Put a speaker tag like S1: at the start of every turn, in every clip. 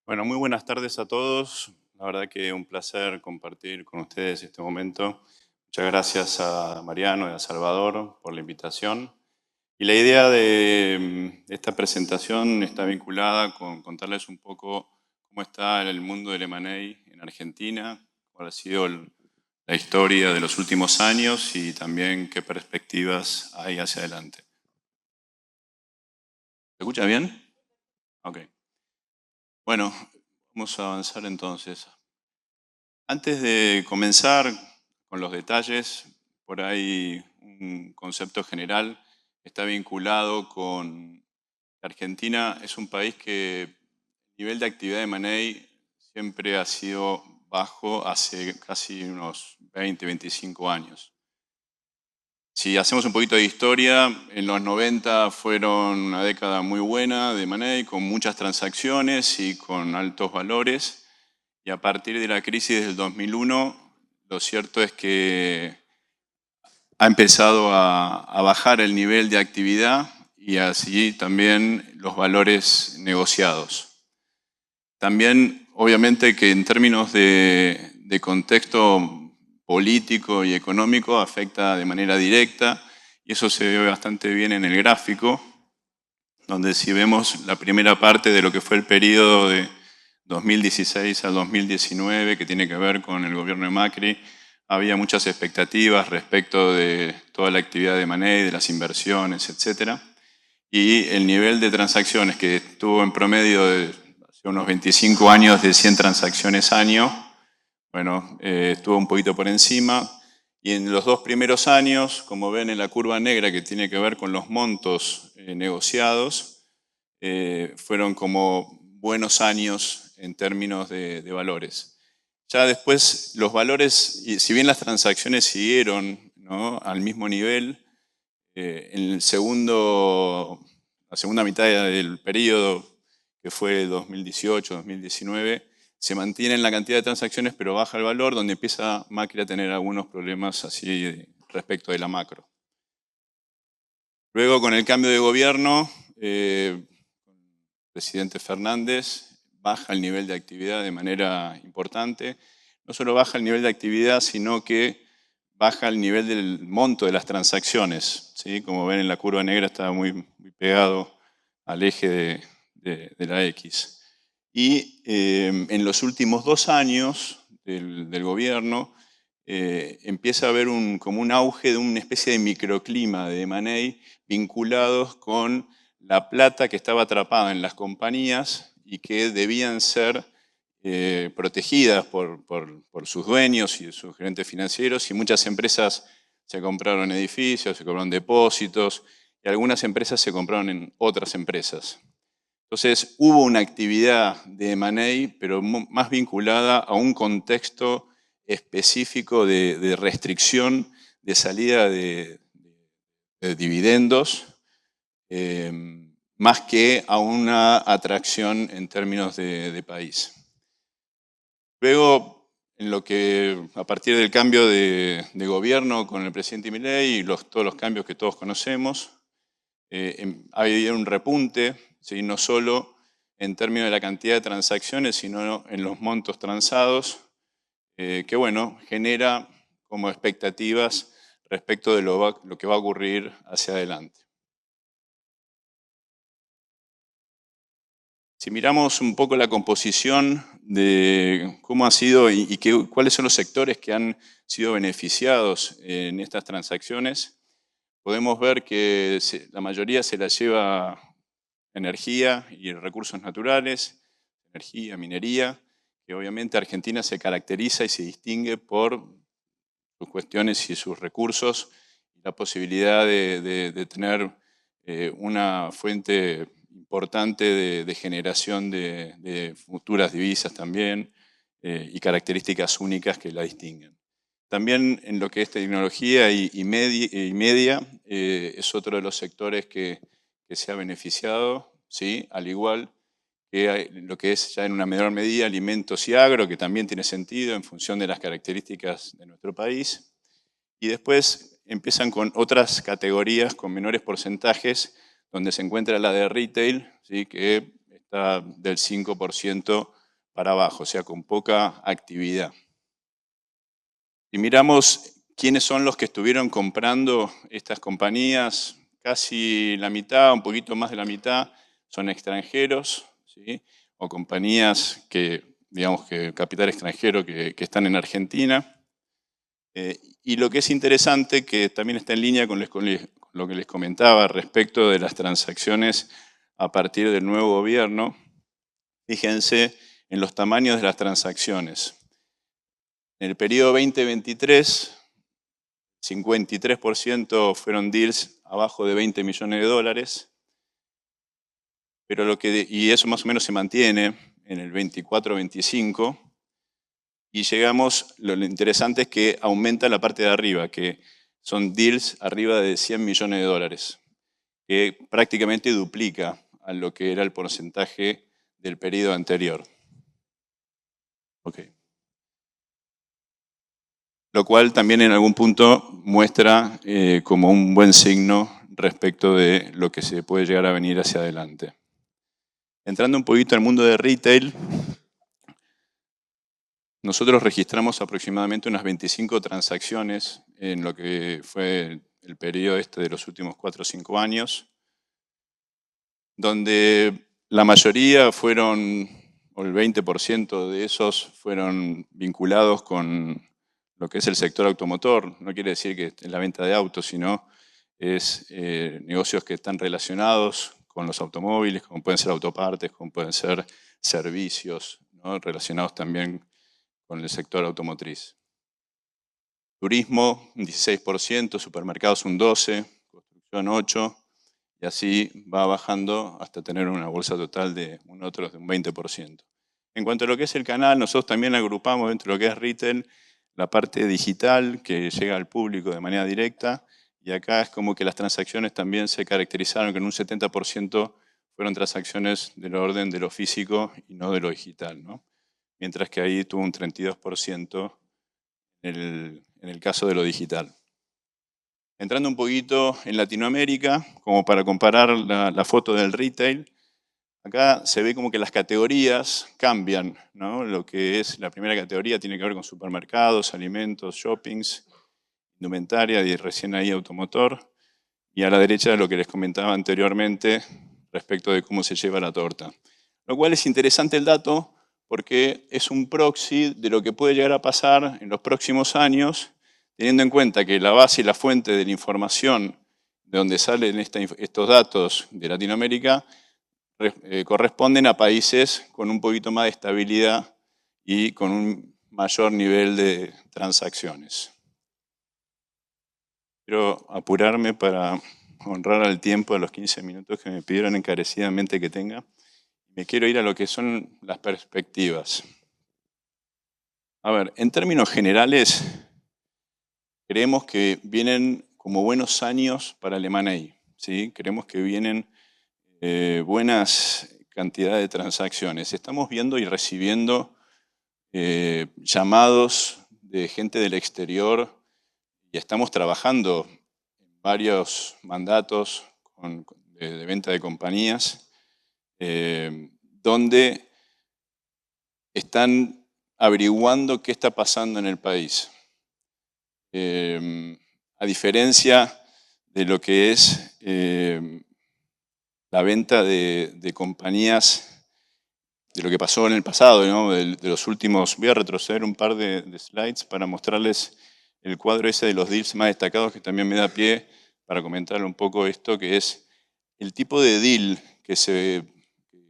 S1: Bueno, muy buenas tardes a todos. La verdad que un placer compartir con ustedes este momento. Muchas gracias a Mariano y a Salvador por la invitación. Y la idea de esta presentación está vinculada con contarles un poco cómo está el mundo del M&A en Argentina, cuál ha sido la historia de los últimos años y también qué perspectivas hay hacia adelante. ¿Se escucha bien? Ok. Bueno, vamos a avanzar entonces. Antes de comenzar con los detalles, por ahí un concepto general está vinculado con que Argentina es un país que el nivel de actividad de M&A siempre ha sido bajo hace casi unos 20, 25 años. Si hacemos un poquito de historia, en los 90 fueron una década muy buena de M&A, con muchas transacciones y con altos valores. Y a partir de la crisis del 2001, lo cierto es que ha empezado a bajar el nivel de actividad y así también los valores negociados. También, obviamente, que en términos de contexto político y económico afecta de manera directa y eso se ve bastante bien en el gráfico, donde si vemos la primera parte de lo que fue el periodo de 2016 al 2019, que tiene que ver con el gobierno de Macri, había muchas expectativas respecto de toda la actividad de M&A, de las inversiones, etc. Y el nivel de transacciones que estuvo en promedio de hace unos 25 años de 100 transacciones año, bueno, estuvo un poquito por encima. Y en los dos primeros años, como ven en la curva negra que tiene que ver con los montos negociados, fueron como buenos años en términos de valores. Ya después los valores, y si bien las transacciones siguieron, ¿no?, al mismo nivel, en la segunda mitad del periodo, que fue 2018-2019, se mantiene la cantidad de transacciones, pero baja el valor, donde empieza Macri a tener algunos problemas así respecto de la macro. Luego, con el cambio de gobierno, el presidente Fernández baja el nivel de actividad de manera importante. No solo baja el nivel de actividad, sino que baja el nivel del monto de las transacciones, ¿sí? Como ven en la curva negra está muy pegado al eje de la X. Y en los últimos 2 años del gobierno empieza a haber como un auge de una especie de microclima de M&A vinculados con la plata que estaba atrapada en las compañías y que debían ser protegidas por sus dueños y sus gerentes financieros, y muchas empresas se compraron edificios, se compraron depósitos, y algunas empresas se compraron en otras empresas. Entonces hubo una actividad de M&A, pero más vinculada a un contexto específico de restricción de salida de dividendos, más que a una atracción en términos de país. Luego, a partir del cambio de gobierno con el presidente Milei y todos los cambios que todos conocemos, ha habido un repunte, ¿sí?, no solo en términos de la cantidad de transacciones, sino en los montos transados, que bueno, genera como expectativas respecto de lo que va a ocurrir hacia adelante. Si miramos un poco la composición de cómo ha sido y cuáles son los sectores que han sido beneficiados en estas transacciones, podemos ver que la mayoría se la lleva energía y recursos naturales, energía, minería, que obviamente Argentina se caracteriza y se distingue por sus cuestiones y sus recursos, y la posibilidad de tener una fuente importante de generación de futuras divisas también, y características únicas que la distinguen. También en lo que es tecnología y media es otro de los sectores que se ha beneficiado, ¿sí?, al igual que lo que es ya en una menor medida alimentos y agro, que también tiene sentido en función de las características de nuestro país. Y después empiezan con otras categorías con menores porcentajes, donde se encuentra la de retail, ¿sí?, que está del 5% para abajo, o sea, con poca actividad. Si miramos quiénes son los que estuvieron comprando estas compañías, casi la mitad, un poquito más de la mitad, son extranjeros, ¿sí? O compañías que, digamos que capital extranjero que están en Argentina. Y lo que es interesante, que también está en línea con lo que les comentaba respecto de las transacciones a partir del nuevo gobierno, fíjense en los tamaños de las transacciones. En el periodo 2023, 53% fueron deals abajo de 20 millones de dólares, pero y eso más o menos se mantiene en el 24-25, y llegamos, lo interesante es que aumenta la parte de arriba, que son deals arriba de 100 millones de dólares, que prácticamente duplica a lo que era el porcentaje del periodo anterior. Okay. Lo cual también en algún punto muestra como un buen signo respecto de lo que se puede llegar a venir hacia adelante. Entrando un poquito al mundo de retail, nosotros registramos aproximadamente unas 25 transacciones en lo que fue el periodo de los últimos 4 o 5 años, donde la mayoría fueron, o el 20% de esos fueron vinculados con lo que es el sector automotor. No quiere decir que es la venta de autos, sino es negocios que están relacionados con los automóviles, como pueden ser autopartes, como pueden ser servicios, ¿no? Relacionados también con el sector automotriz. Turismo, un 16%, supermercados un 12%, construcción 8%, y así va bajando hasta tener una bolsa total de un 20%. En cuanto a lo que es el canal, nosotros también agrupamos dentro de lo que es retail la parte digital que llega al público de manera directa, y acá es como que las transacciones también se caracterizaron que en un 70% fueron transacciones del orden de lo físico y no de lo digital, ¿no? Mientras que ahí tuvo un 32% en el caso de lo digital. Entrando un poquito en Latinoamérica, como para comparar la foto del retail, acá se ve como que las categorías cambian, ¿no? Lo que es la primera categoría tiene que ver con supermercados, alimentos, shoppings, indumentaria y recién ahí automotor. Y a la derecha lo que les comentaba anteriormente respecto de cómo se lleva la torta. Lo cual es interesante el dato porque es un proxy de lo que puede llegar a pasar en los próximos años, teniendo en cuenta que la base y la fuente de la información de donde salen estos datos de Latinoamérica corresponden a países con un poquito más de estabilidad y con un mayor nivel de transacciones. Quiero apurarme para honrar al tiempo de los 15 minutos que me pidieron encarecidamente que tenga. Me quiero ir a lo que son las perspectivas. A ver, en términos generales, creemos que vienen como buenos años para el M&A, ¿sí? Creemos que vienen buenas cantidades de transacciones. Estamos viendo y recibiendo llamados de gente del exterior y estamos trabajando en varios mandatos de venta de compañías donde están averiguando qué está pasando en el país. A diferencia de lo que es la venta de compañías, de lo que pasó en el pasado, ¿no? de los últimos, voy a retroceder un par de slides para mostrarles el cuadro ese de los deals más destacados, que también me da pie para comentarle un poco esto, que es el tipo de deal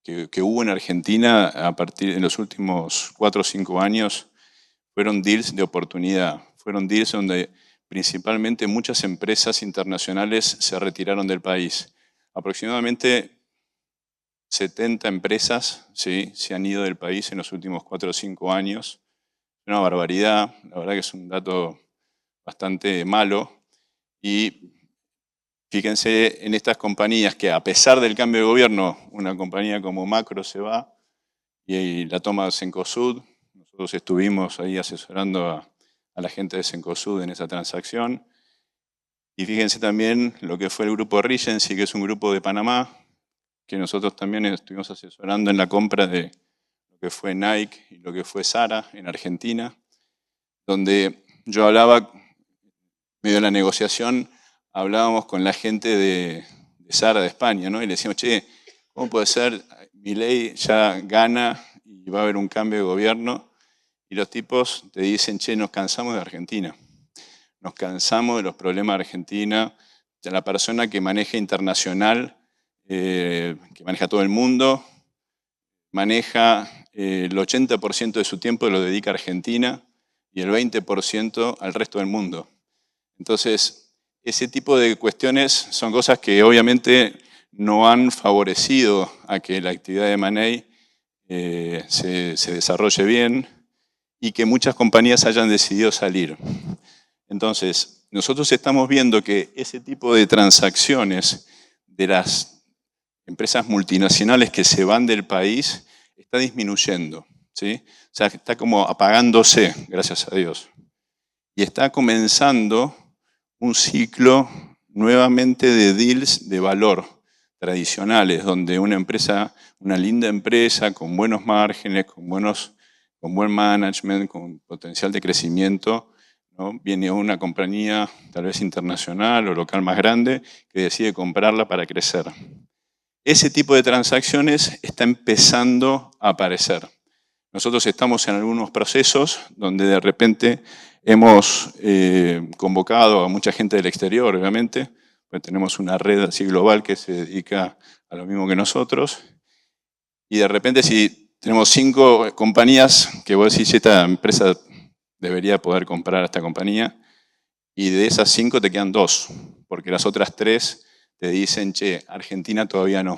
S1: que hubo en Argentina a partir de los últimos 4 o 5 años. Fueron deals de oportunidad, fueron deals donde principalmente muchas empresas internacionales se retiraron del país. Aproximadamente 70 empresas, ¿sí?, se han ido del país en los últimos 4 o 5 años. Es una barbaridad, la verdad que es un dato bastante malo. Y fíjense en estas compañías que a pesar del cambio de gobierno, una compañía como Macro se va y la toma Cencosud. Nosotros estuvimos ahí asesorando a la gente de Cencosud en esa transacción. Y fíjense también lo que fue el grupo Regency, que es un grupo de Panamá, que nosotros también estuvimos asesorando en la compra de lo que fue Nike y lo que fue Zara en Argentina, donde yo hablaba, medio de la negociación, hablábamos con la gente de Zara de España, ¿no? Y le decíamos, che, ¿cómo puede ser? Milei ya gana y va a haber un cambio de gobierno, y los tipos te dicen, che, nos cansamos de Argentina, nos cansamos de los problemas de Argentina, de la persona que maneja internacional, que maneja todo el mundo, maneja el 80% de su tiempo lo dedica a Argentina y el 20% al resto del mundo. Entonces, ese tipo de cuestiones son cosas que obviamente no han favorecido a que la actividad de M&A se desarrolle bien y que muchas compañías hayan decidido salir. Entonces, nosotros estamos viendo que ese tipo de transacciones de las empresas multinacionales que se van del país está disminuyendo, ¿sí? O sea, está como apagándose, gracias a Dios. Y está comenzando un ciclo nuevamente de deals de valor tradicionales, donde una empresa, una linda empresa con buenos márgenes, con buen management, con potencial de crecimiento, ¿no? Viene una compañía tal vez internacional o local más grande que decide comprarla para crecer. Ese tipo de transacciones está empezando a aparecer. Nosotros estamos en algunos procesos donde de repente hemos convocado a mucha gente del exterior, obviamente, pues tenemos una red así global que se dedica a lo mismo que nosotros, y de repente si tenemos 5 compañías que vos decís, esta empresa debería poder comprar a esta compañía, y de esas 5 te quedan 2, porque las otras 3 te dicen, che, Argentina todavía no.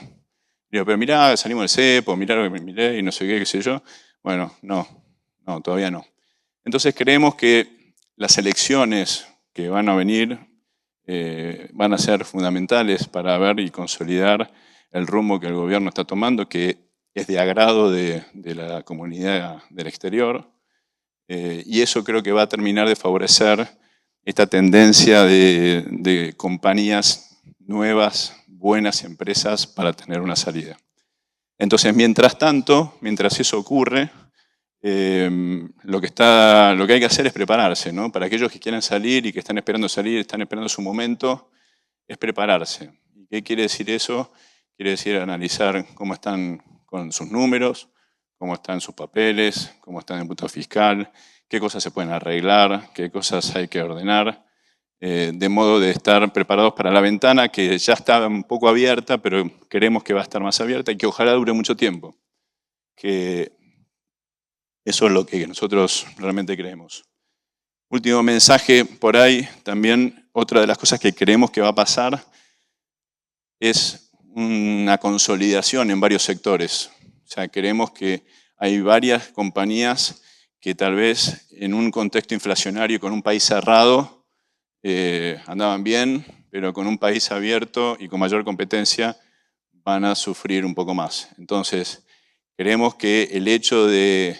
S1: Digo, pero mirá, salimos del cepo, mirá lo que miré y no sé qué sé yo. Bueno, no, todavía no. Entonces creemos que las elecciones que van a venir van a ser fundamentales para ver y consolidar el rumbo que el gobierno está tomando, que es de agrado de la comunidad del exterior. Y eso creo que va a terminar de favorecer esta tendencia de compañías nuevas, buenas empresas para tener una salida. Entonces, mientras tanto, mientras eso ocurre, lo que hay que hacer es prepararse, ¿no? Para aquellos que quieran salir y que están esperando salir, están esperando su momento, es prepararse. ¿Y qué quiere decir eso? Quiere decir analizar cómo están con sus números, cómo están sus papeles, cómo están en el punto fiscal, qué cosas se pueden arreglar, qué cosas hay que ordenar, de modo de estar preparados para la ventana que ya está un poco abierta, pero queremos que va a estar más abierta y que ojalá dure mucho tiempo. Que eso es lo que nosotros realmente creemos. Último mensaje por ahí, también otra de las cosas que creemos que va a pasar es una consolidación en varios sectores. O sea, creemos que hay varias compañías que tal vez en un contexto inflacionario con un país cerrado andaban bien, pero con un país abierto y con mayor competencia van a sufrir un poco más. Entonces, creemos que el hecho de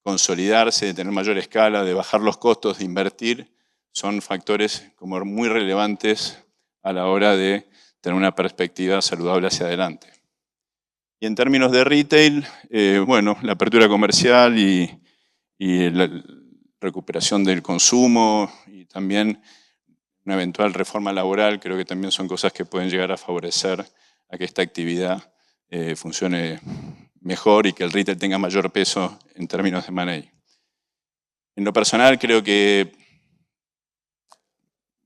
S1: consolidarse, de tener mayor escala, de bajar los costos, de invertir, son factores como muy relevantes a la hora de tener una perspectiva saludable hacia adelante. Y en términos de retail, bueno, la apertura comercial y la recuperación del consumo y también una eventual reforma laboral, creo que también son cosas que pueden llegar a favorecer a que esta actividad funcione mejor y que el retail tenga mayor peso en términos de M&A. En lo personal creo que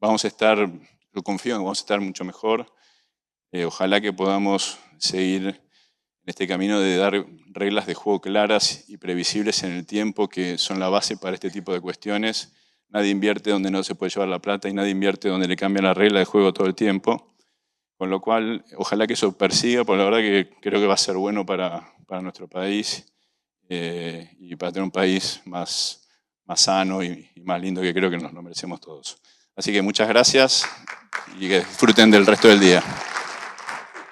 S1: yo confío en que vamos a estar mucho mejor. Ojalá que podamos seguir en este camino de dar reglas de juego claras y previsibles en el tiempo, que son la base para este tipo de cuestiones. Nadie invierte donde no se puede llevar la plata y nadie invierte donde le cambian la regla de juego todo el tiempo. Con lo cual, ojalá que eso persiga, porque la verdad que creo que va a ser bueno para nuestro país y para tener un país más sano y más lindo, que creo que nos lo merecemos todos. Así que muchas gracias y que disfruten del resto del día.